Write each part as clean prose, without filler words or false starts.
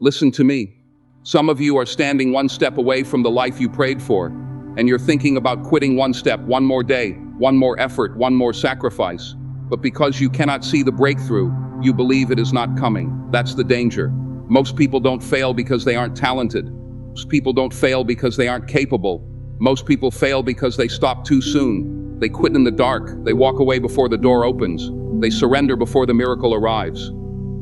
Listen to me. Some of you are standing one step away from the life you prayed for, and you're thinking about quitting one step, one more day, one more effort, one more sacrifice. But because you cannot see the breakthrough, you believe it is not coming. That's the danger. Most people don't fail because they aren't talented. Most people don't fail because they aren't capable. Most people fail because they stop too soon. They quit in the dark. They walk away before the door opens. They surrender before the miracle arrives.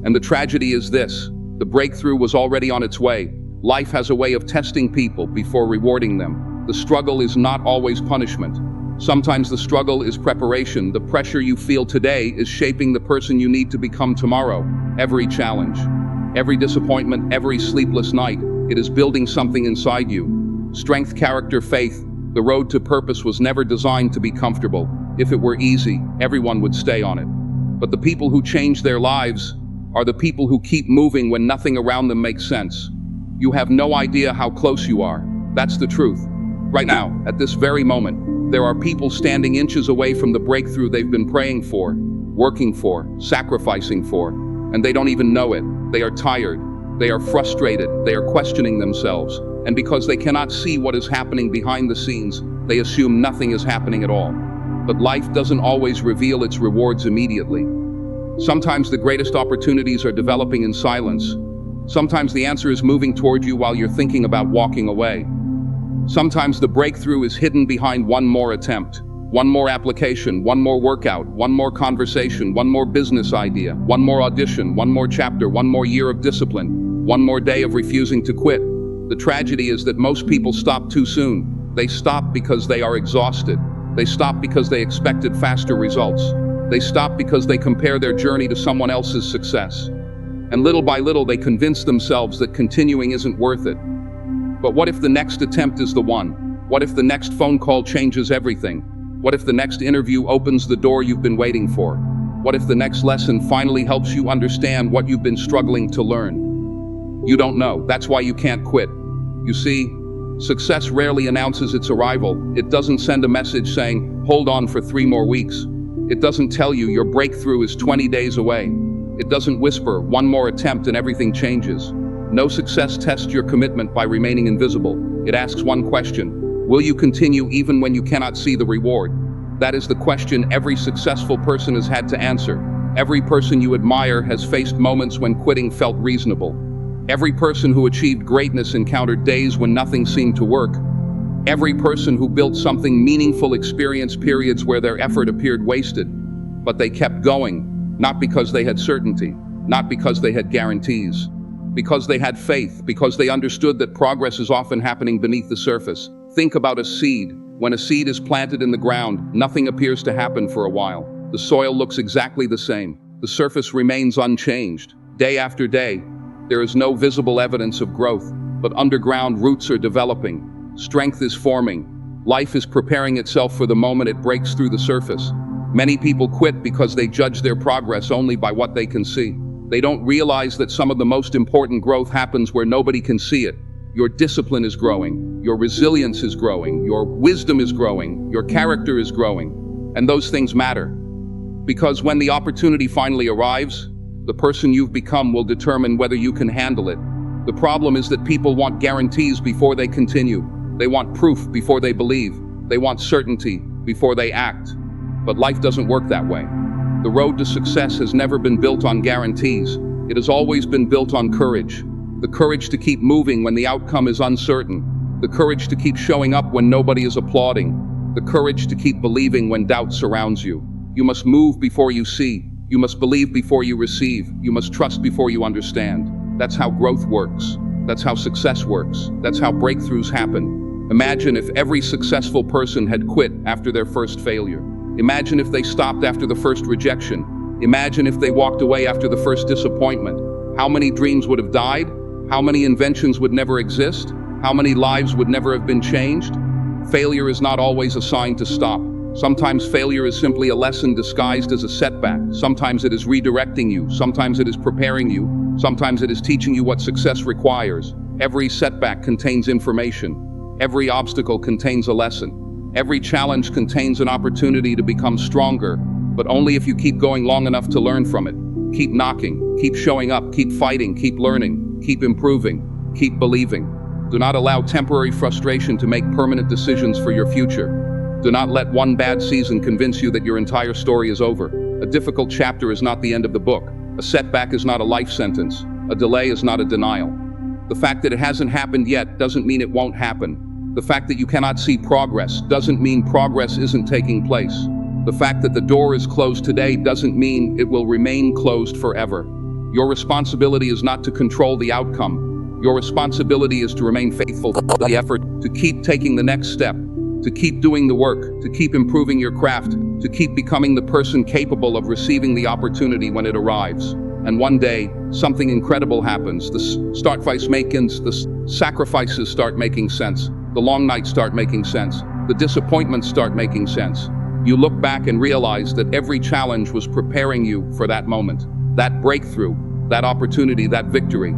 And the tragedy is this: the breakthrough was already on its way. Life has a way of testing people before rewarding them. The struggle is not always punishment. Sometimes the struggle is preparation. The pressure you feel today is shaping the person you need to become tomorrow. Every challenge, every disappointment, every sleepless night, it is building something inside you. Strength, character, faith. The road to purpose was never designed to be comfortable. If it were easy, everyone would stay on it. But the people who change their lives are the people who keep moving when nothing around them makes sense. You have no idea how close you are. That's the truth. Right now, at this very moment, there are people standing inches away from the breakthrough they've been praying for, working for, sacrificing for, and they don't even know it. They are tired. They are frustrated. They are questioning themselves. And because they cannot see what is happening behind the scenes, they assume nothing is happening at all. But life doesn't always reveal its rewards immediately. Sometimes the greatest opportunities are developing in silence. Sometimes the answer is moving toward you while you're thinking about walking away. Sometimes the breakthrough is hidden behind one more attempt, one more application, one more workout, one more conversation, one more business idea, one more audition, one more chapter, one more year of discipline, one more day of refusing to quit. The tragedy is that most people stop too soon. They stop because they are exhausted. They stop because they expected faster results. They stop because they compare their journey to someone else's success. And little by little they convince themselves that continuing isn't worth it. But what if the next attempt is the one? What if the next phone call changes everything? What if the next interview opens the door you've been waiting for? What if the next lesson finally helps you understand what you've been struggling to learn? You don't know. That's why you can't quit. You see, success rarely announces its arrival. It doesn't send a message saying, hold on for 3 more weeks. It doesn't tell you your breakthrough is 20 days away. It doesn't whisper, one more attempt and everything changes. No success tests your commitment by remaining invisible. It asks one question: will you continue even when you cannot see the reward? That is the question every successful person has had to answer. Every person you admire has faced moments when quitting felt reasonable. Every person who achieved greatness encountered days when nothing seemed to work. Every person who built something meaningful experienced periods where their effort appeared wasted. But they kept going, not because they had certainty, not because they had guarantees. Because they had faith, because they understood that progress is often happening beneath the surface. Think about a seed. When a seed is planted in the ground, nothing appears to happen for a while. The soil looks exactly the same. The surface remains unchanged. Day after day, there is no visible evidence of growth, but underground roots are developing. Strength is forming. Life is preparing itself for the moment it breaks through the surface. Many people quit because they judge their progress only by what they can see. They don't realize that some of the most important growth happens where nobody can see it. Your discipline is growing, your resilience is growing, your wisdom is growing, your character is growing, and those things matter. Because when the opportunity finally arrives, the person you've become will determine whether you can handle it. The problem is that people want guarantees before they continue. They want proof before they believe. They want certainty before they act. But life doesn't work that way. The road to success has never been built on guarantees. It has always been built on courage. The courage to keep moving when the outcome is uncertain. The courage to keep showing up when nobody is applauding. The courage to keep believing when doubt surrounds you. You must move before you see. You must believe before you receive. You must trust before you understand. That's how growth works. That's how success works. That's how breakthroughs happen. Imagine if every successful person had quit after their first failure. Imagine if they stopped after the first rejection. Imagine if they walked away after the first disappointment. How many dreams would have died? How many inventions would never exist? How many lives would never have been changed? Failure is not always a sign to stop. Sometimes failure is simply a lesson disguised as a setback. Sometimes it is redirecting you. Sometimes it is preparing you. Sometimes it is teaching you what success requires. Every setback contains information. Every obstacle contains a lesson. Every challenge contains an opportunity to become stronger, but only if you keep going long enough to learn from it. Keep knocking, keep showing up, keep fighting, keep learning. Keep improving. Keep believing. Do not allow temporary frustration to make permanent decisions for your future. Do not let one bad season convince you that your entire story is over. A difficult chapter is not the end of the book. A setback is not a life sentence. A delay is not a denial. The fact that it hasn't happened yet doesn't mean it won't happen. The fact that you cannot see progress doesn't mean progress isn't taking place. The fact that the door is closed today doesn't mean it will remain closed forever. Your responsibility is not to control the outcome. Your responsibility is to remain faithful to the effort, to keep taking the next step, to keep doing the work, to keep improving your craft, to keep becoming the person capable of receiving the opportunity when it arrives. And one day, something incredible happens. The sacrifices start making sense. The long nights start making sense. The disappointments start making sense. You look back and realize that every challenge was preparing you for that moment, that breakthrough, that opportunity, that victory.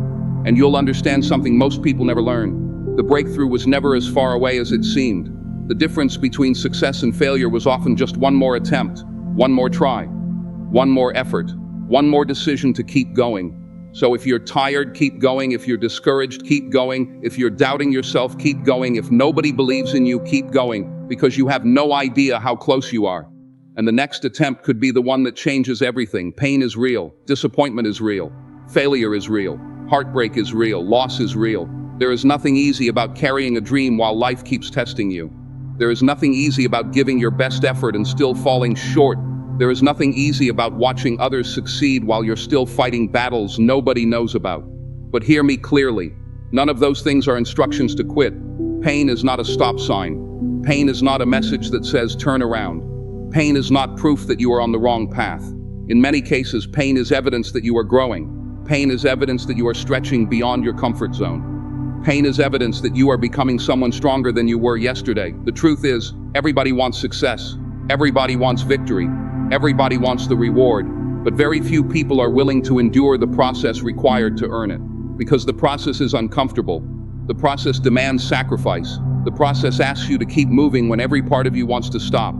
And you'll understand something most people never learn. The breakthrough was never as far away as it seemed. The difference between success and failure was often just one more attempt, one more try, one more effort, one more decision to keep going. So if you're tired, keep going. If you're discouraged, keep going. If you're doubting yourself, keep going. If nobody believes in you, keep going, because you have no idea how close you are. And the next attempt could be the one that changes everything. Pain is real. Disappointment is real. Failure is real. Heartbreak is real. Loss is real. There is nothing easy about carrying a dream while life keeps testing you. There is nothing easy about giving your best effort and still falling short. There is nothing easy about watching others succeed while you're still fighting battles nobody knows about. But hear me clearly. None of those things are instructions to quit. Pain is not a stop sign. Pain is not a message that says turn around. Pain is not proof that you are on the wrong path. In many cases, pain is evidence that you are growing. Pain is evidence that you are stretching beyond your comfort zone. Pain is evidence that you are becoming someone stronger than you were yesterday. The truth is, everybody wants success. Everybody wants victory. Everybody wants the reward. But very few people are willing to endure the process required to earn it. Because the process is uncomfortable. The process demands sacrifice. The process asks you to keep moving when every part of you wants to stop.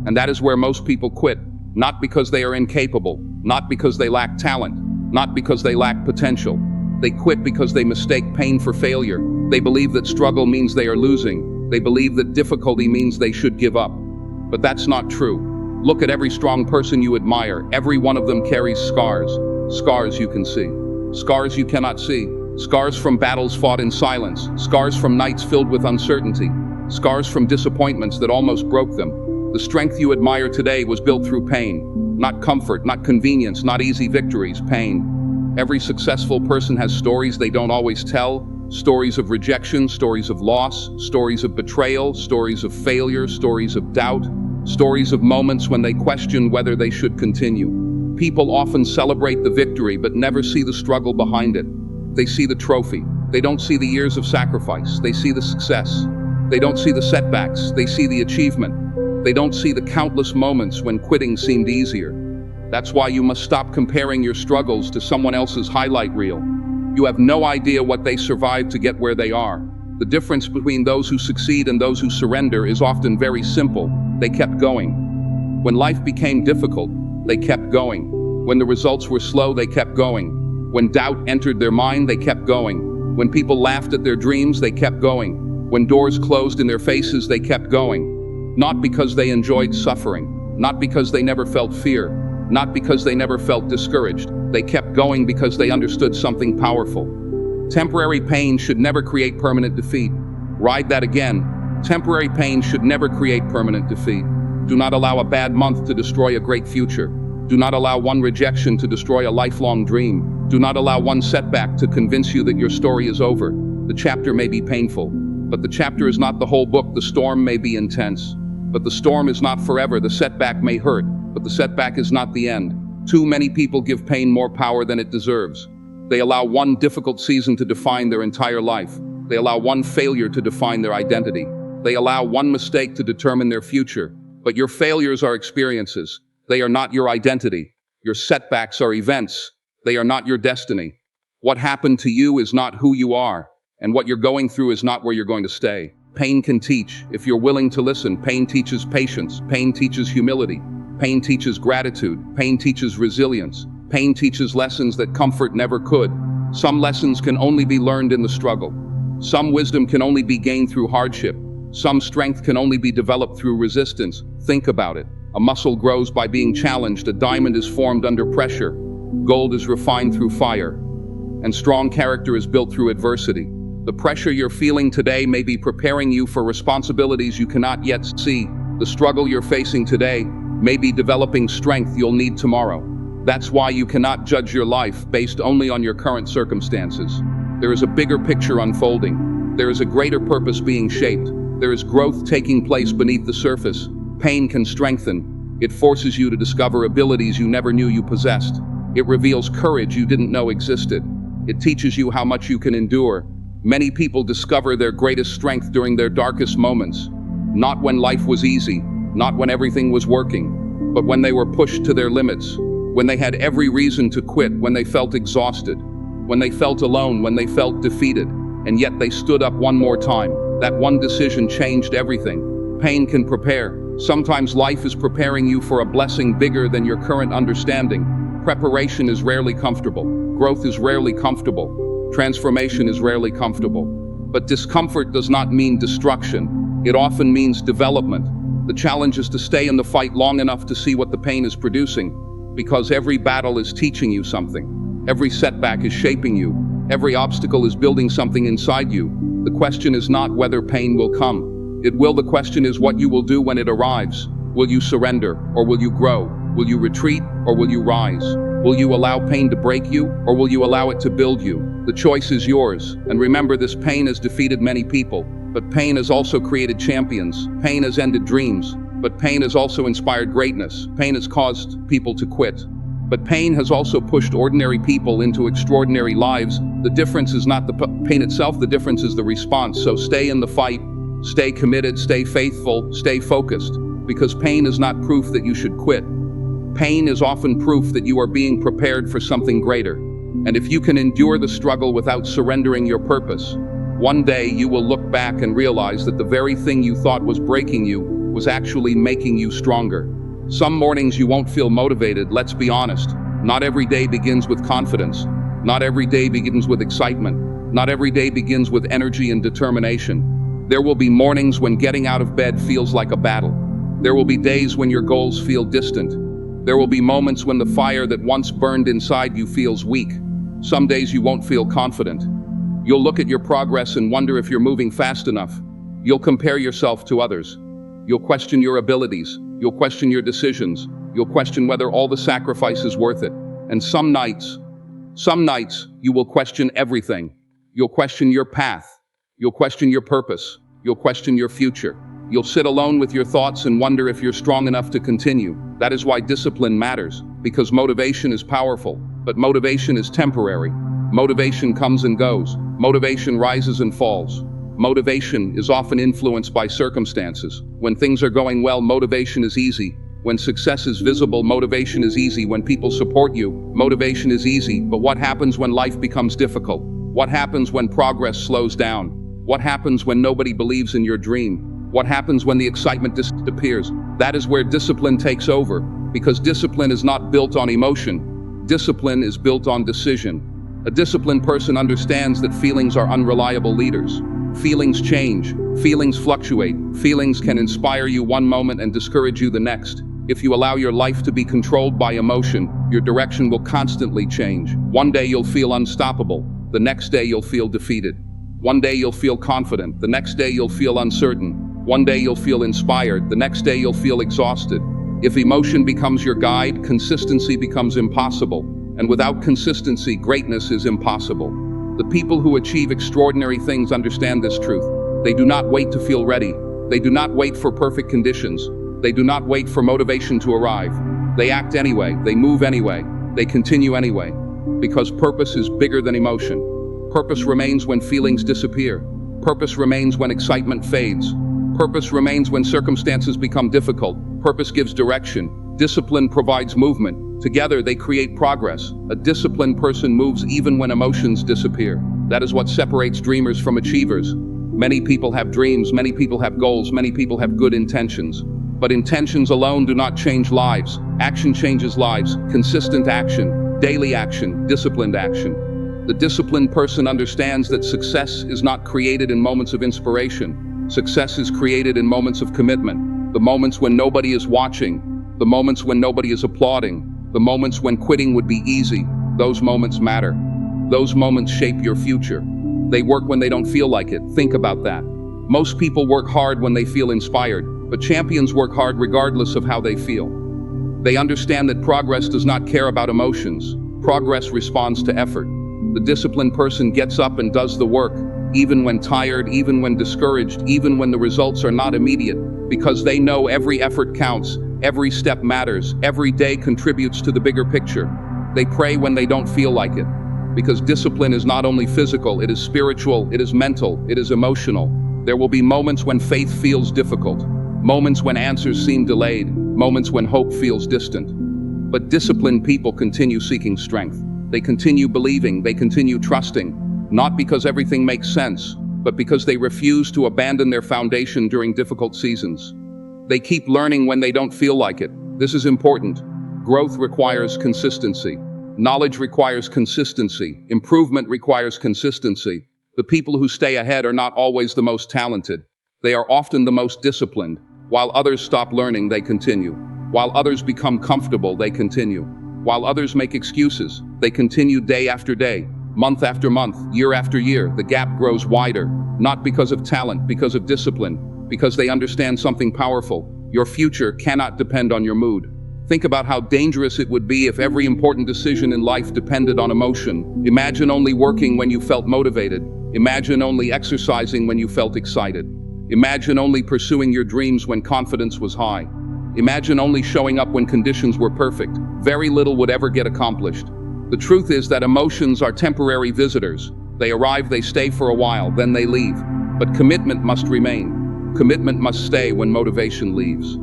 And that is where most people quit. Not because they are incapable. Not because they lack talent. Not because they lack potential. They quit because they mistake pain for failure. They believe that struggle means they are losing. They believe that difficulty means they should give up. But that's not true. Look at every strong person you admire. Every one of them carries scars. Scars you can see. Scars you cannot see. Scars from battles fought in silence. Scars from nights filled with uncertainty. Scars from disappointments that almost broke them. The strength you admire today was built through pain. Not comfort, not convenience, not easy victories, pain. Every successful person has stories they don't always tell. Stories of rejection, stories of loss, stories of betrayal, stories of failure, stories of doubt, stories of moments when they question whether they should continue. People often celebrate the victory but never see the struggle behind it. They see the trophy. They don't see the years of sacrifice. They see the success. They don't see the setbacks. They see the achievement. They don't see the countless moments when quitting seemed easier. That's why you must stop comparing your struggles to someone else's highlight reel. You have no idea what they survived to get where they are. The difference between those who succeed and those who surrender is often very simple. They kept going. When life became difficult, they kept going. When the results were slow, they kept going. When doubt entered their mind, they kept going. When people laughed at their dreams, they kept going. When doors closed in their faces, they kept going. Not because they enjoyed suffering, not because they never felt fear, not because they never felt discouraged. They kept going because they understood something powerful. Temporary pain should never create permanent defeat. Ride that again. Temporary pain should never create permanent defeat. Do not allow a bad month to destroy a great future. Do not allow one rejection to destroy a lifelong dream. Do not allow one setback to convince you that your story is over. The chapter may be painful, but the chapter is not the whole book. The storm may be intense, but the storm is not forever. The setback may hurt, but the setback is not the end. Too many people give pain more power than it deserves. They allow one difficult season to define their entire life. They allow one failure to define their identity. They allow one mistake to determine their future. But your failures are experiences. They are not your identity. Your setbacks are events. They are not your destiny. What happened to you is not who you are, and what you're going through is not where you're going to stay. Pain can teach, if you're willing to listen. Pain teaches patience. Pain teaches humility. Pain teaches gratitude. Pain teaches resilience. Pain teaches lessons that comfort never could. Some lessons can only be learned in the struggle. Some wisdom can only be gained through hardship. Some strength can only be developed through resistance. Think about it. A muscle grows by being challenged. A diamond is formed under pressure. Gold is refined through fire. And strong character is built through adversity. The pressure you're feeling today may be preparing you for responsibilities you cannot yet see. The struggle you're facing today may be developing strength you'll need tomorrow. That's why you cannot judge your life based only on your current circumstances. There is a bigger picture unfolding. There is a greater purpose being shaped. There is growth taking place beneath the surface. Pain can strengthen. It forces you to discover abilities you never knew you possessed. It reveals courage you didn't know existed. It teaches you how much you can endure. Many people discover their greatest strength during their darkest moments. Not when life was easy, not when everything was working, but when they were pushed to their limits, when they had every reason to quit, when they felt exhausted, when they felt alone, when they felt defeated, and yet they stood up one more time. That one decision changed everything. Pain can prepare. Sometimes life is preparing you for a blessing bigger than your current understanding. Preparation is rarely comfortable. Growth is rarely comfortable. Transformation is rarely comfortable. But discomfort does not mean destruction. It often means development. The challenge is to stay in the fight long enough to see what the pain is producing, because every battle is teaching you something. Every setback is shaping you. Every obstacle is building something inside you. The question is not whether pain will come. It will. The question is what you will do when it arrives. Will you surrender, or will you grow? Will you retreat, or will you rise? Will you allow pain to break you, or will you allow it to build you? The choice is yours. And remember, this pain has defeated many people, but pain has also created champions. Pain has ended dreams, but pain has also inspired greatness. Pain has caused people to quit, but pain has also pushed ordinary people into extraordinary lives. The difference is not the pain itself, the difference is the response. So stay in the fight, stay committed, stay faithful, stay focused, because pain is not proof that you should quit. Pain is often proof that you are being prepared for something greater. And if you can endure the struggle without surrendering your purpose, one day you will look back and realize that the very thing you thought was breaking you was actually making you stronger. Some mornings you won't feel motivated, let's be honest. Not every day begins with confidence. Not every day begins with excitement. Not every day begins with energy and determination. There will be mornings when getting out of bed feels like a battle. There will be days when your goals feel distant. There will be moments when the fire that once burned inside you feels weak. Some days you won't feel confident. You'll look at your progress and wonder if you're moving fast enough. You'll compare yourself to others. You'll question your abilities. You'll question your decisions. You'll question whether all the sacrifice is worth it. And some nights, you will question everything. You'll question your path. You'll question your purpose. You'll question your future. You'll sit alone with your thoughts and wonder if you're strong enough to continue. That is why discipline matters, because motivation is powerful, but motivation is temporary. Motivation comes and goes. Motivation rises and falls. Motivation is often influenced by circumstances. When things are going well, motivation is easy. When success is visible, motivation is easy. When people support you, motivation is easy. But what happens when life becomes difficult? What happens when progress slows down? What happens when nobody believes in your dream? What happens when the excitement disappears? That is where discipline takes over, because discipline is not built on emotion. Discipline is built on decision. A disciplined person understands that feelings are unreliable leaders. Feelings change. Feelings fluctuate. Feelings can inspire you one moment and discourage you the next. If you allow your life to be controlled by emotion, your direction will constantly change. One day you'll feel unstoppable. The next day you'll feel defeated. One day you'll feel confident. The next day you'll feel uncertain. One day you'll feel inspired. The next day you'll feel exhausted. If emotion becomes your guide, consistency becomes impossible. And without consistency, greatness is impossible. The people who achieve extraordinary things understand this truth. They do not wait to feel ready. They do not wait for perfect conditions. They do not wait for motivation to arrive. They act anyway. They move anyway. They continue anyway. Because purpose is bigger than emotion. Purpose remains when feelings disappear. Purpose remains when excitement fades. Purpose remains when circumstances become difficult. Purpose gives direction. Discipline provides movement. Together they create progress. A disciplined person moves even when emotions disappear. That is what separates dreamers from achievers. Many people have dreams, many people have goals, many people have good intentions. But intentions alone do not change lives. Action changes lives. Consistent action, daily action, disciplined action. The disciplined person understands that success is not created in moments of inspiration. Success is created in moments of commitment. The moments when nobody is watching, the moments when nobody is applauding, the moments when quitting would be easy. Those moments matter. Those moments shape your future. They work when they don't feel like it. Think about that. Most people work hard when they feel inspired, but champions work hard regardless of how they feel. They understand that progress does not care about emotions. Progress responds to effort. The disciplined person gets up and does the work, even when tired, even when discouraged, even when the results are not immediate, because they know every effort counts, every step matters, every day contributes to the bigger picture. They pray when they don't feel like it, because discipline is not only physical, it is spiritual, it is mental, it is emotional. There will be moments when faith feels difficult, moments when answers seem delayed, moments when hope feels distant. But disciplined people continue seeking strength. They continue believing, they continue trusting, not because everything makes sense, but because they refuse to abandon their foundation during difficult seasons. They keep learning when they don't feel like it. This is important. Growth requires consistency. Knowledge requires consistency. Improvement requires consistency. The people who stay ahead are not always the most talented. They are often the most disciplined. While others stop learning, they continue. While others become comfortable, they continue. While others make excuses, they continue day after day, month after month, year after year. The gap grows wider, not because of talent, because of discipline, because they understand something powerful. Your future cannot depend on your mood. Think about how dangerous it would be if every important decision in life depended on emotion. Imagine only working when you felt motivated. Imagine only exercising when you felt excited. Imagine only pursuing your dreams when confidence was high. Imagine only showing up when conditions were perfect. Very little would ever get accomplished. The truth is that emotions are temporary visitors. They arrive, they stay for a while, then they leave. But commitment must remain. Commitment must stay when motivation leaves.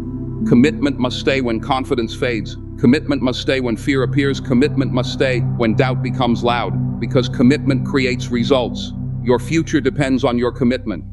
Commitment must stay when confidence fades. Commitment must stay when fear appears. Commitment must stay when doubt becomes loud, because commitment creates results. Your future depends on your commitment.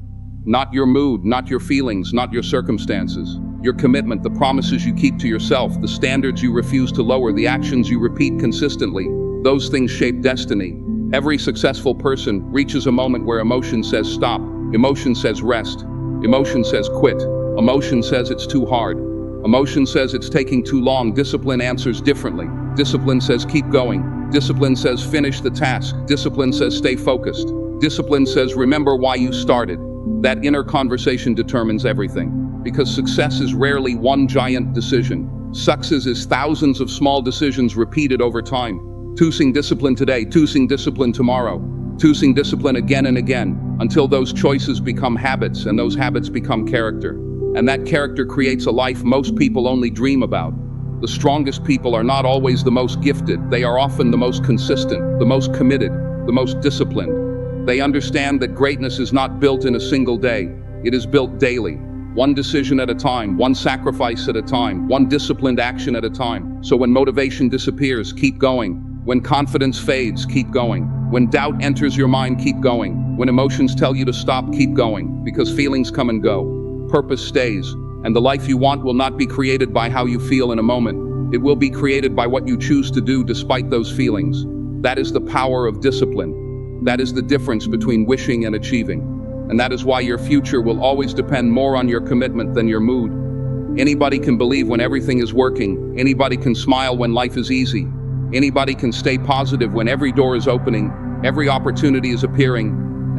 Not your mood, not your feelings, not your circumstances. Your commitment, the promises you keep to yourself, the standards you refuse to lower, the actions you repeat consistently, those things shape destiny. Every successful person reaches a moment where emotion says stop, emotion says rest, emotion says quit, emotion says it's too hard, emotion says it's taking too long. Discipline answers differently. Discipline says keep going. Discipline says finish the task. Discipline says stay focused. Discipline says remember why you started. That inner conversation determines everything. Because success is rarely one giant decision. Success is thousands of small decisions repeated over time. Choosing discipline today, choosing discipline tomorrow, choosing discipline again and again, until those choices become habits and those habits become character. And that character creates a life most people only dream about. The strongest people are not always the most gifted. They are often the most consistent, the most committed, the most disciplined. They understand that greatness is not built in a single day. It is built daily. One decision at a time, one sacrifice at a time, one disciplined action at a time. So when motivation disappears, keep going. When confidence fades, keep going. When doubt enters your mind, keep going. When emotions tell you to stop, keep going. Because feelings come and go. Purpose stays. And the life you want will not be created by how you feel in a moment. It will be created by what you choose to do despite those feelings. That is the power of discipline. That is the difference between wishing and achieving. And that is why your future will always depend more on your commitment than your mood. Anybody can believe when everything is working. Anybody can smile when life is easy. Anybody can stay positive when every door is opening, every opportunity is appearing,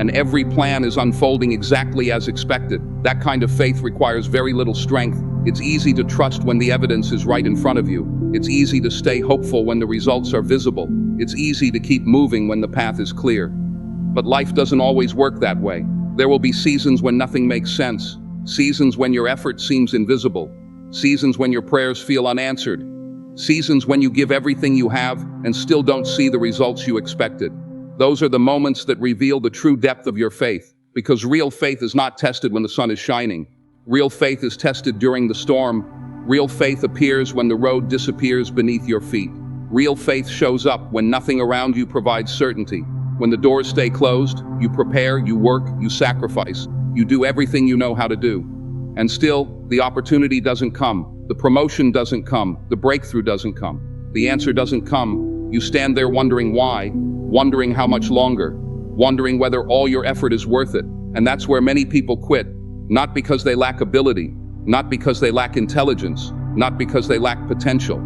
and every plan is unfolding exactly as expected. That kind of faith requires very little strength. It's easy to trust when the evidence is right in front of you. It's easy to stay hopeful when the results are visible. It's easy to keep moving when the path is clear. But life doesn't always work that way. There will be seasons when nothing makes sense, seasons when your effort seems invisible, seasons when your prayers feel unanswered, seasons when you give everything you have and still don't see the results you expected. Those are the moments that reveal the true depth of your faith, because real faith is not tested when the sun is shining. Real faith is tested during the storm. Real faith appears when the road disappears beneath your feet. Real faith shows up when nothing around you provides certainty. When the doors stay closed, you prepare, you work, you sacrifice, you do everything you know how to do. And still, the opportunity doesn't come, the promotion doesn't come, the breakthrough doesn't come, the answer doesn't come. You stand there wondering why wondering how much longer, wondering whether all your effort is worth it. And that's where many people quit, not because they lack ability, not because they lack intelligence, not because they lack potential.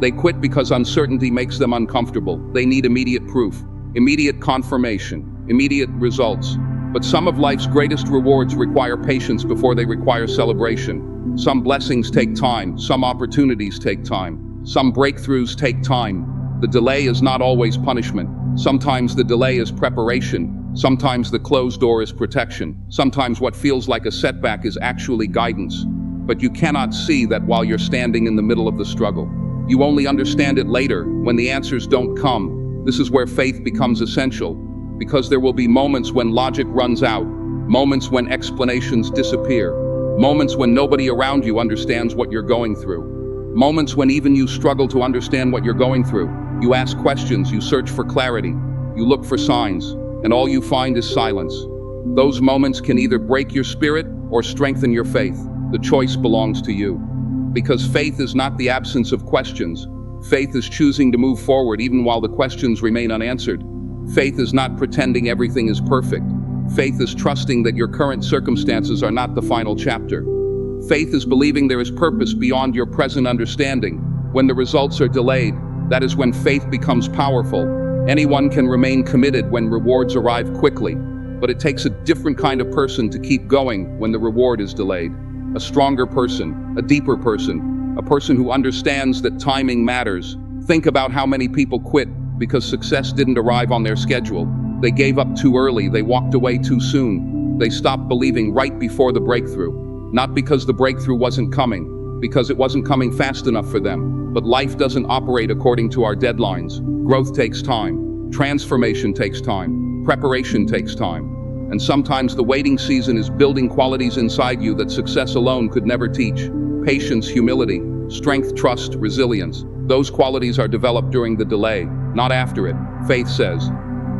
They quit because uncertainty makes them uncomfortable. They need immediate proof, immediate confirmation, immediate results. But some of life's greatest rewards require patience before they require celebration. Some blessings take time, some opportunities take time, some breakthroughs take time. The delay is not always punishment. Sometimes the delay is preparation. Sometimes the closed door is protection. Sometimes what feels like a setback is actually guidance. But you cannot see that while you're standing in the middle of the struggle. You only understand it later, when the answers don't come. This is where faith becomes essential, because there will be moments when logic runs out, moments when explanations disappear, moments when nobody around you understands what you're going through, moments when even you struggle to understand what you're going through. You ask questions, you search for clarity, you look for signs, and all you find is silence. Those moments can either break your spirit or strengthen your faith. The choice belongs to you. Because faith is not the absence of questions. Faith is choosing to move forward even while the questions remain unanswered. Faith is not pretending everything is perfect. Faith is trusting that your current circumstances are not the final chapter. Faith is believing there is purpose beyond your present understanding. When the results are delayed, that is when faith becomes powerful. Anyone can remain committed when rewards arrive quickly, but it takes a different kind of person to keep going when the reward is delayed. A stronger person, a deeper person, a person who understands that timing matters. Think about how many people quit because success didn't arrive on their schedule. They gave up too early, they walked away too soon. They stopped believing right before the breakthrough. Not because the breakthrough wasn't coming, because it wasn't coming fast enough for them. But life doesn't operate according to our deadlines. Growth takes time. Transformation takes time. Preparation takes time. And sometimes the waiting season is building qualities inside you that success alone could never teach. Patience, humility, strength, trust, resilience. Those qualities are developed during the delay, not after it. Faith says,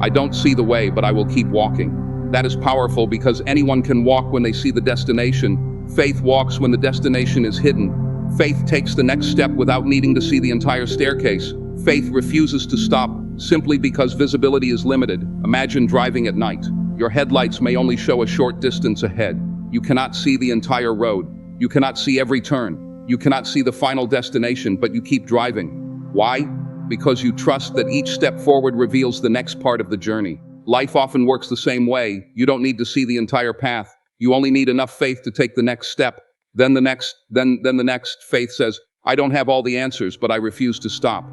I don't see the way, but I will keep walking. That is powerful because anyone can walk when they see the destination. Faith walks when the destination is hidden. Faith takes the next step without needing to see the entire staircase. Faith refuses to stop simply because visibility is limited. Imagine driving at night. Your headlights may only show a short distance ahead. You cannot see the entire road. You cannot see every turn. You cannot see the final destination, but you keep driving. Why? Because you trust that each step forward reveals the next part of the journey. Life often works the same way. You don't need to see the entire path. You only need enough faith to take the next step. Then the next. Faith says, I don't have all the answers, but I refuse to stop.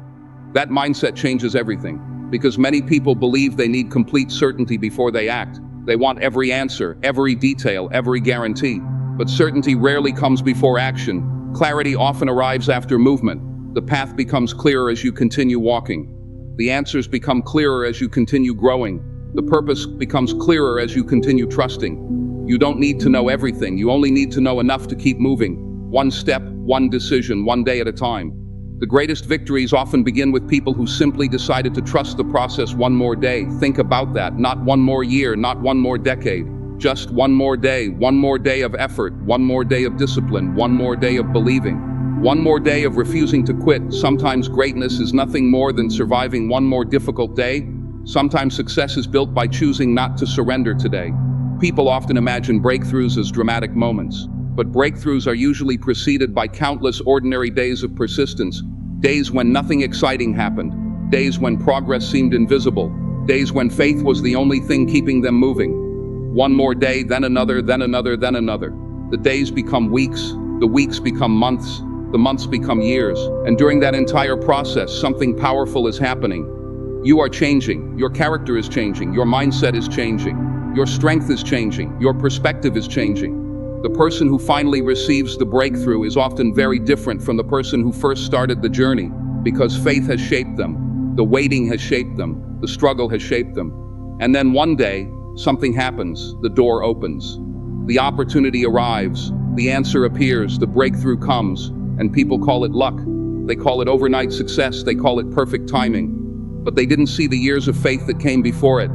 That mindset changes everything, because many people believe they need complete certainty before they act. They want every answer, every detail, every guarantee. But certainty rarely comes before action. Clarity often arrives after movement. The path becomes clearer as you continue walking. The answers become clearer as you continue growing. The purpose becomes clearer as you continue trusting. You don't need to know everything. You only need to know enough to keep moving. One step, one decision, one day at a time. The greatest victories often begin with people who simply decided to trust the process one more day. Think about that. Not one more year, not one more decade. Just one more day of effort, one more day of discipline, one more day of believing, one more day of refusing to quit. Sometimes greatness is nothing more than surviving one more difficult day. Sometimes success is built by choosing not to surrender today. People often imagine breakthroughs as dramatic moments, but breakthroughs are usually preceded by countless ordinary days of persistence, days when nothing exciting happened, days when progress seemed invisible, days when faith was the only thing keeping them moving. One more day, then another, then another, then another. The days become weeks, the weeks become months, the months become years, and during that entire process, something powerful is happening. You are changing, your character is changing, your mindset is changing. Your strength is changing. Your perspective is changing. The person who finally receives the breakthrough is often very different from the person who first started the journey, because faith has shaped them. The waiting has shaped them. The struggle has shaped them. And then one day, something happens. The door opens. The opportunity arrives. The answer appears. The breakthrough comes. And people call it luck. They call it overnight success. They call it perfect timing. But they didn't see the years of faith that came before it.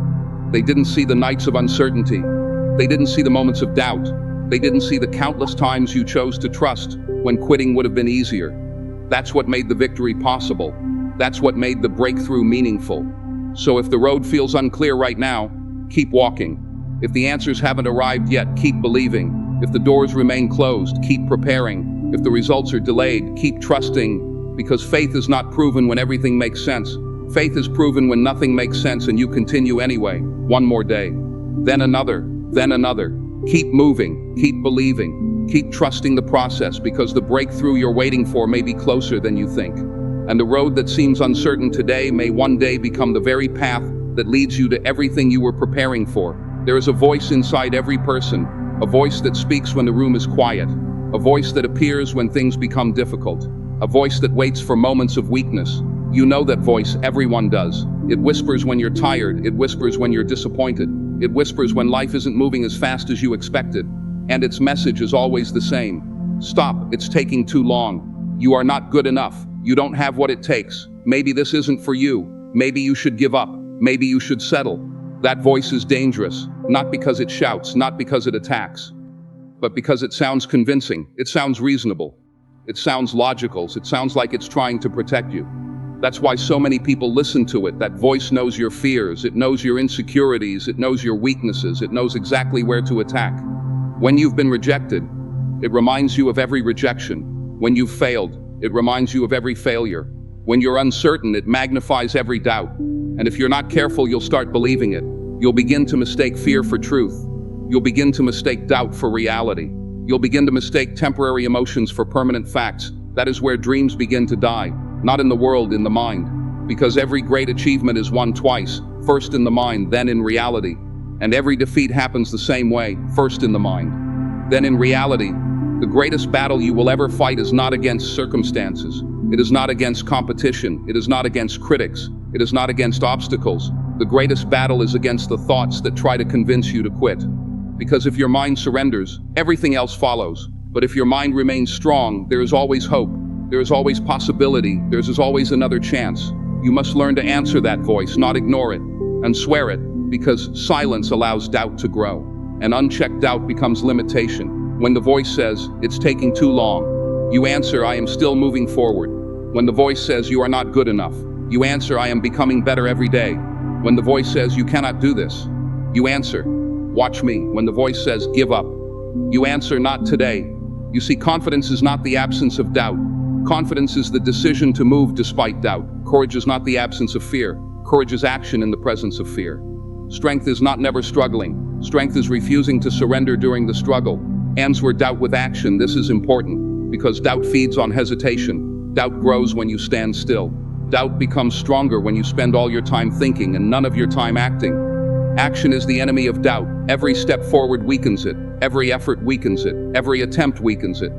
They didn't see the nights of uncertainty. They didn't see the moments of doubt. They didn't see the countless times you chose to trust when quitting would have been easier. That's what made the victory possible. That's what made the breakthrough meaningful. So if the road feels unclear right now, keep walking. If the answers haven't arrived yet, keep believing. If the doors remain closed, keep preparing. If the results are delayed, keep trusting, because faith is not proven when everything makes sense. Faith is proven when nothing makes sense and you continue anyway. One more day, then another, then another. Keep moving, keep believing, keep trusting the process, because the breakthrough you're waiting for may be closer than you think. And the road that seems uncertain today may one day become the very path that leads you to everything you were preparing for. There is a voice inside every person, a voice that speaks when the room is quiet, a voice that appears when things become difficult, a voice that waits for moments of weakness. You know that voice, everyone does. It whispers when you're tired, it whispers when you're disappointed, it whispers when life isn't moving as fast as you expected. And its message is always the same. Stop, it's taking too long. You are not good enough. You don't have what it takes. Maybe this isn't for you. Maybe you should give up. Maybe you should settle. That voice is dangerous, not because it shouts, not because it attacks, but because it sounds convincing. It sounds reasonable. It sounds logical. It sounds like it's trying to protect you. That's why so many people listen to it. That voice knows your fears. It knows your insecurities. It knows your weaknesses. It knows exactly where to attack. When you've been rejected, it reminds you of every rejection. When you've failed, it reminds you of every failure. When you're uncertain, it magnifies every doubt. And if you're not careful, you'll start believing it. You'll begin to mistake fear for truth. You'll begin to mistake doubt for reality. You'll begin to mistake temporary emotions for permanent facts. That is where dreams begin to die. Not in the world, in the mind. Because every great achievement is won twice. First in the mind, then in reality. And every defeat happens the same way. First in the mind, then in reality. The greatest battle you will ever fight is not against circumstances. It is not against competition. It is not against critics. It is not against obstacles. The greatest battle is against the thoughts that try to convince you to quit. Because if your mind surrenders, everything else follows. But if your mind remains strong, there is always hope. There is always possibility. There is always another chance. You must learn to answer that voice, not ignore it, and swear it, because silence allows doubt to grow. And unchecked doubt becomes limitation. When the voice says, it's taking too long, you answer, I am still moving forward. When the voice says, you are not good enough, you answer, I am becoming better every day. When the voice says, you cannot do this, you answer, watch me. When the voice says, give up, you answer, not today. You see, confidence is not the absence of doubt. Confidence is the decision to move despite doubt. Courage is not the absence of fear. Courage is action in the presence of fear. Strength is not never struggling. Strength is refusing to surrender during the struggle. Answer doubt with action. This is important, because doubt feeds on hesitation. Doubt grows when you stand still. Doubt becomes stronger when you spend all your time thinking and none of your time acting. Action is the enemy of doubt. Every step forward weakens it. Every effort weakens it. Every attempt weakens it.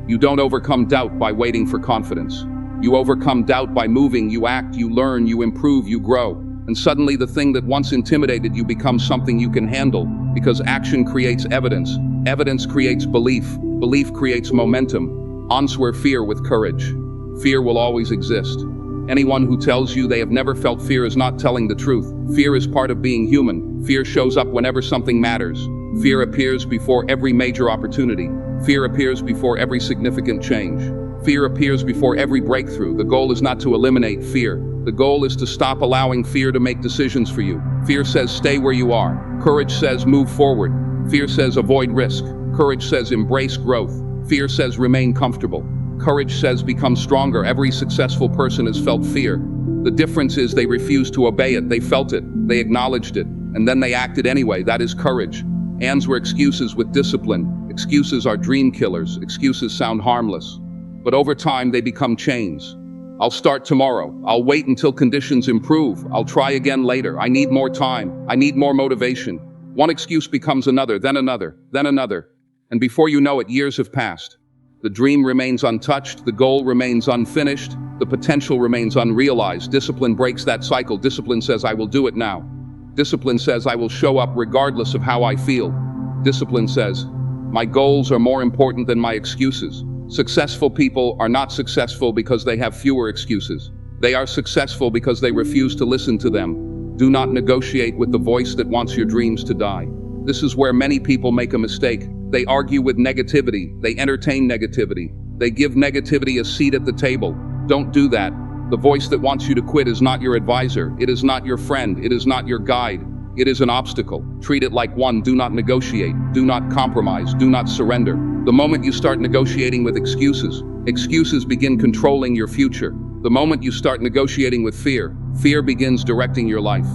You don't overcome doubt by waiting for confidence. You overcome doubt by moving, you act, you learn, you improve, you grow. And suddenly the thing that once intimidated you becomes something you can handle, because action creates evidence. Evidence creates belief. Belief creates momentum. Answer fear with courage. Fear will always exist. Anyone who tells you they have never felt fear is not telling the truth. Fear is part of being human. Fear shows up whenever something matters. Fear appears before every major opportunity. Fear appears before every significant change. Fear appears before every breakthrough. The goal is not to eliminate fear. The goal is to stop allowing fear to make decisions for you. Fear says stay where you are. Courage says move forward. Fear says avoid risk. Courage says embrace growth. Fear says remain comfortable. Courage says become stronger. Every successful person has felt fear. The difference is they refused to obey it. They felt it. They acknowledged it. And then they acted anyway. That is courage. Answer excuses with discipline. Excuses are dream killers. Excuses sound harmless. But over time, they become chains. I'll start tomorrow. I'll wait until conditions improve. I'll try again later. I need more time. I need more motivation. One excuse becomes another, then another, then another. And before you know it, years have passed. The dream remains untouched. The goal remains unfinished. The potential remains unrealized. Discipline breaks that cycle. Discipline says, I will do it now. Discipline says, I will show up regardless of how I feel. Discipline says, my goals are more important than my excuses. Successful people are not successful because they have fewer excuses. They are successful because they refuse to listen to them. Do not negotiate with the voice that wants your dreams to die. This is where many people make a mistake. They argue with negativity. They entertain negativity. They give negativity a seat at the table. Don't do that. The voice that wants you to quit is not your advisor. It is not your friend. It is not your guide. It is an obstacle. Treat it like one. Do not negotiate. Do not compromise. Do not surrender. The moment you start negotiating with excuses, excuses begin controlling your future. The moment you start negotiating with fear, fear begins directing your life.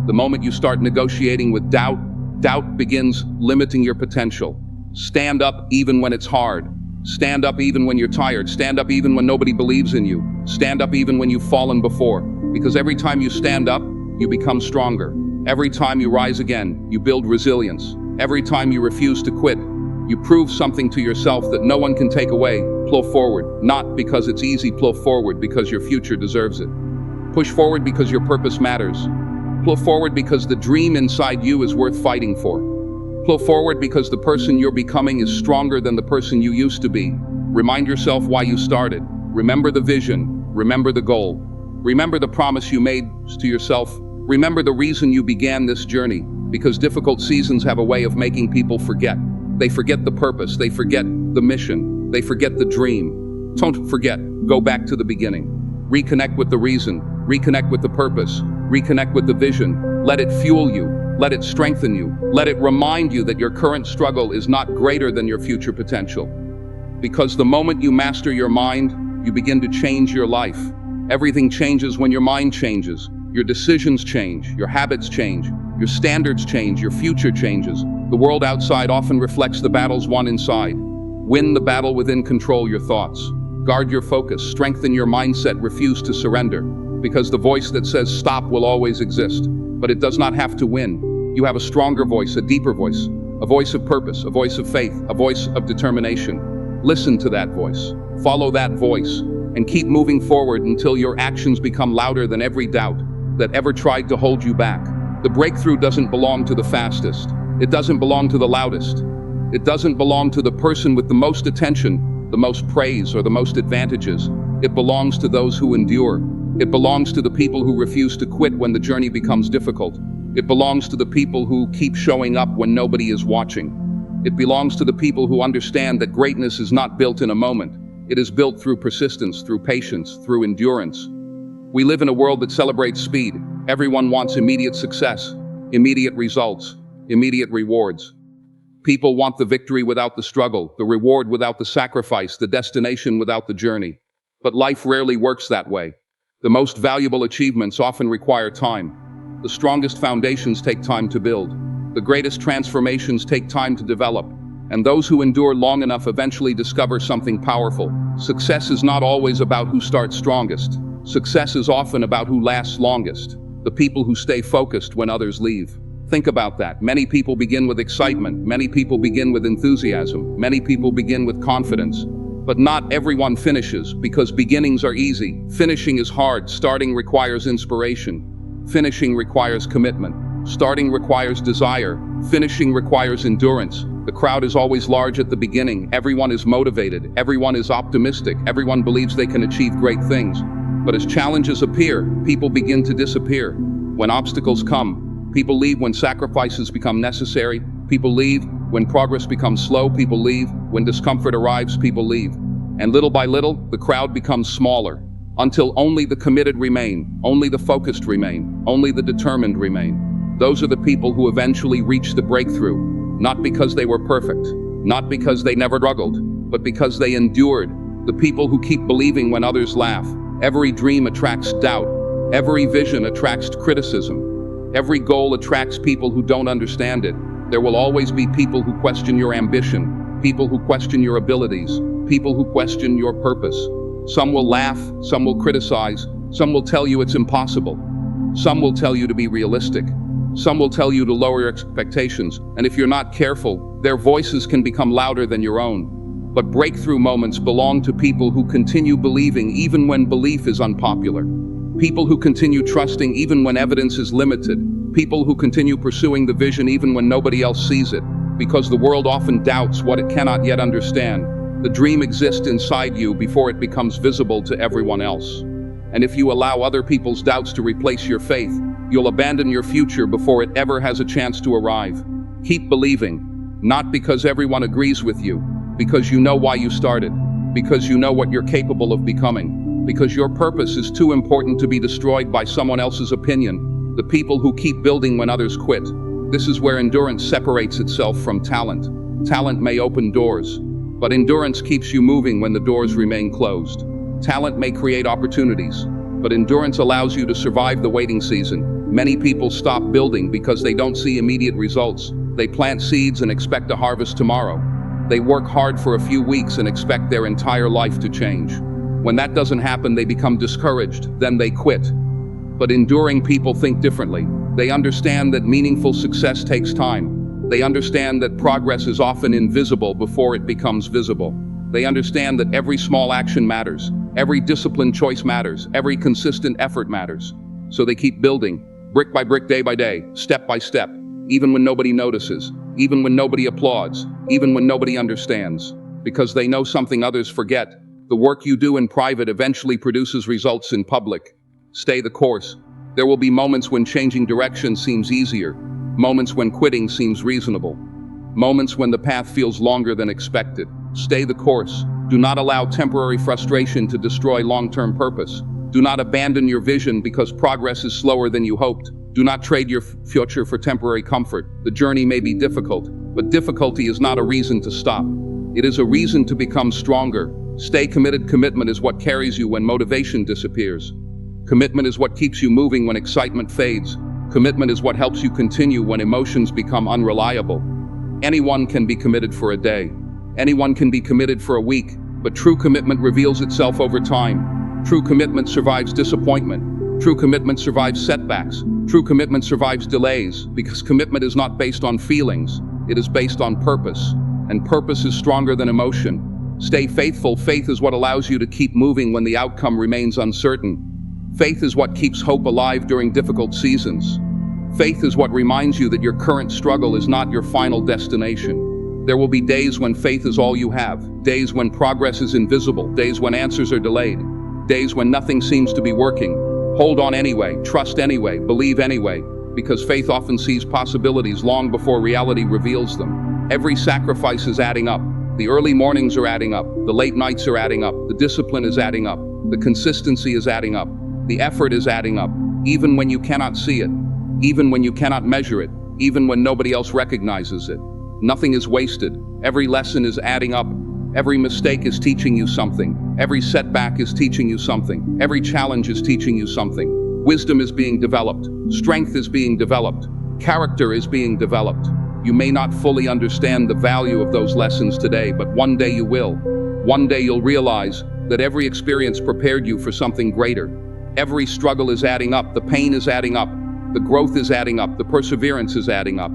The moment you start negotiating with doubt, doubt begins limiting your potential. Stand up even when it's hard. Stand up even when you're tired. Stand up even when nobody believes in you. Stand up even when you've fallen before. Because every time you stand up, you become stronger. Every time you rise again, you build resilience. Every time you refuse to quit, you prove something to yourself that no one can take away. Pull forward, not because it's easy. Pull forward because your future deserves it. Push forward because your purpose matters. Pull forward because the dream inside you is worth fighting for. Pull forward because the person you're becoming is stronger than the person you used to be. Remind yourself why you started. Remember the vision. Remember the goal. Remember the promise you made to yourself. Remember the reason you began this journey. Because difficult seasons have a way of making people forget. They forget the purpose. They forget the mission. They forget the dream. Don't forget. Go back to the beginning. Reconnect with the reason. Reconnect with the purpose. Reconnect with the vision. Let it fuel you. Let it strengthen you. Let it remind you that your current struggle is not greater than your future potential. Because the moment you master your mind, you begin to change your life. Everything changes when your mind changes. Your decisions change. Your habits change. Your standards change. Your future changes. The world outside often reflects the battles won inside. Win the battle within. Control your thoughts. Guard your focus. Strengthen your mindset. Refuse to surrender. Because the voice that says stop will always exist. But it does not have to win. You have a stronger voice, a deeper voice, a voice of purpose, a voice of faith, a voice of determination. Listen to that voice. Follow that voice. And keep moving forward until your actions become louder than every doubt that ever tried to hold you back. The breakthrough doesn't belong to the fastest. It doesn't belong to the loudest. It doesn't belong to the person with the most attention, the most praise, or the most advantages. It belongs to those who endure. It belongs to the people who refuse to quit when the journey becomes difficult. It belongs to the people who keep showing up when nobody is watching. It belongs to the people who understand that greatness is not built in a moment. It is built through persistence, through patience, through endurance. We live in a world that celebrates speed. Everyone wants immediate success, immediate results, immediate rewards. People want the victory without the struggle, the reward without the sacrifice, the destination without the journey. But life rarely works that way. The most valuable achievements often require time. The strongest foundations take time to build. The greatest transformations take time to develop. And those who endure long enough eventually discover something powerful. Success is not always about who starts strongest. Success is often about who lasts longest. The people who stay focused when others leave. Think about that. Many people begin with excitement. Many people begin with enthusiasm. Many people begin with confidence. But not everyone finishes, because beginnings are easy. Finishing is hard. Starting requires inspiration. Finishing requires commitment. Starting requires desire. Finishing requires endurance. The crowd is always large at the beginning. Everyone is motivated. Everyone is optimistic. Everyone believes they can achieve great things. But as challenges appear, people begin to disappear. When obstacles come, people leave. When sacrifices become necessary, people leave. When progress becomes slow, people leave. When discomfort arrives, people leave. And little by little, the crowd becomes smaller, until only the committed remain, only the focused remain, only the determined remain. Those are the people who eventually reach the breakthrough, not because they were perfect, not because they never struggled, but because they endured. The people who keep believing when others laugh. Every dream attracts doubt. Every vision attracts criticism. Every goal attracts people who don't understand it. There will always be people who question your ambition, people who question your abilities, people who question your purpose. Some will laugh, some will criticize, some will tell you it's impossible. Some will tell you to be realistic. Some will tell you to lower your expectations, and if you're not careful, their voices can become louder than your own. But breakthrough moments belong to people who continue believing even when belief is unpopular. People who continue trusting even when evidence is limited. People who continue pursuing the vision even when nobody else sees it, because the world often doubts what it cannot yet understand. The dream exists inside you before it becomes visible to everyone else. And if you allow other people's doubts to replace your faith, you'll abandon your future before it ever has a chance to arrive. Keep believing, not because everyone agrees with you, because you know why you started, because you know what you're capable of becoming, Because your purpose is too important to be destroyed by someone else's opinion. The people who keep building when others quit. This is where endurance separates itself from talent. Talent may open doors, but endurance keeps you moving when the doors remain closed. Talent may create opportunities, but endurance allows you to survive the waiting season. Many people stop building because they don't see immediate results. They plant seeds and expect a harvest tomorrow. They work hard for a few weeks and expect their entire life to change. When that doesn't happen, they become discouraged, then they quit. But enduring people think differently. They understand that meaningful success takes time. They understand that progress is often invisible before it becomes visible. They understand that every small action matters. Every disciplined choice matters. Every consistent effort matters. So they keep building, brick by brick, day by day, step by step, even when nobody notices, even when nobody applauds, even when nobody understands. Because they know something others forget. The work you do in private eventually produces results in public. Stay the course. There will be moments when changing direction seems easier, moments when quitting seems reasonable, moments when the path feels longer than expected. Stay the course. Do not allow temporary frustration to destroy long-term purpose. Do not abandon your vision because progress is slower than you hoped. Do not trade your future for temporary comfort. The journey may be difficult, but difficulty is not a reason to stop. It is a reason to become stronger. Stay committed. Commitment is what carries you when motivation disappears. Commitment is what keeps you moving when excitement fades. Commitment is what helps you continue when emotions become unreliable. Anyone can be committed for a day. Anyone can be committed for a week, but true commitment reveals itself over time. True commitment survives disappointment. True commitment survives setbacks. True commitment survives delays, because commitment is not based on feelings. It is based on purpose, and purpose is stronger than emotion. Stay faithful. Faith is what allows you to keep moving when the outcome remains uncertain. Faith is what keeps hope alive during difficult seasons. Faith is what reminds you that your current struggle is not your final destination. There will be days when faith is all you have, days when progress is invisible, days when answers are delayed, days when nothing seems to be working. Hold on anyway, trust anyway, believe anyway, because faith often sees possibilities long before reality reveals them. Every sacrifice is adding up. The early mornings are adding up, the late nights are adding up, the discipline is adding up, the consistency is adding up, the effort is adding up, even when you cannot see it, even when you cannot measure it, even when nobody else recognizes it. Nothing is wasted. Every lesson is adding up. Every mistake is teaching you something. Every setback is teaching you something. Every challenge is teaching you something. Wisdom is being developed. Strength is being developed. Character is being developed. You may not fully understand the value of those lessons today, but one day you will. One day you'll realize that every experience prepared you for something greater. Every struggle is adding up. The pain is adding up. The growth is adding up. The perseverance is adding up.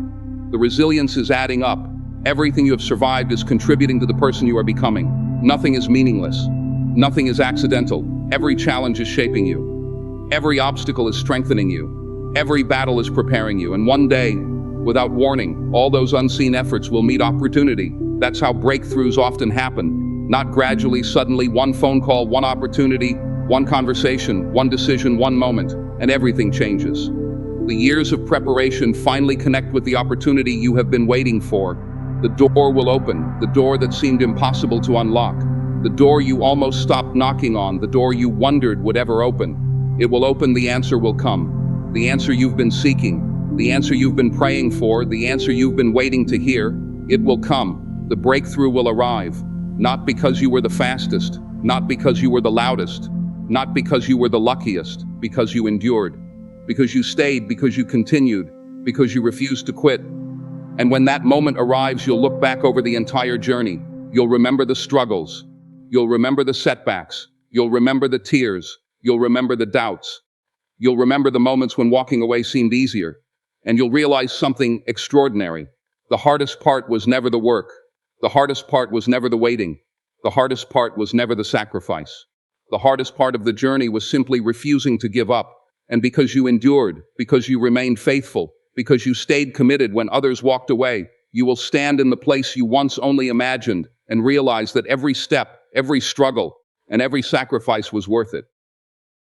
The resilience is adding up. Everything you have survived is contributing to the person you are becoming. Nothing is meaningless. Nothing is accidental. Every challenge is shaping you. Every obstacle is strengthening you. Every battle is preparing you. And one day, without warning, all those unseen efforts will meet opportunity. That's how breakthroughs often happen. Not gradually, suddenly, one phone call, one opportunity, one conversation, one decision, one moment, and everything changes. The years of preparation finally connect with the opportunity you have been waiting for. The door will open, the door that seemed impossible to unlock, the door you almost stopped knocking on, the door you wondered would ever open. It will open, the answer will come. The answer you've been seeking, the answer you've been praying for, the answer you've been waiting to hear. It will come. The breakthrough will arrive. Not because you were the fastest, not because you were the loudest, not because you were the luckiest, because you endured. Because you stayed, because you continued, because you refused to quit. And when that moment arrives, you'll look back over the entire journey. You'll remember the struggles. You'll remember the setbacks. You'll remember the tears. You'll remember the doubts. You'll remember the moments when walking away seemed easier. And you'll realize something extraordinary. The hardest part was never the work. The hardest part was never the waiting. The hardest part was never the sacrifice. The hardest part of the journey was simply refusing to give up. And because you endured, because you remained faithful, because you stayed committed when others walked away, you will stand in the place you once only imagined and realize that every step, every struggle, and every sacrifice was worth it.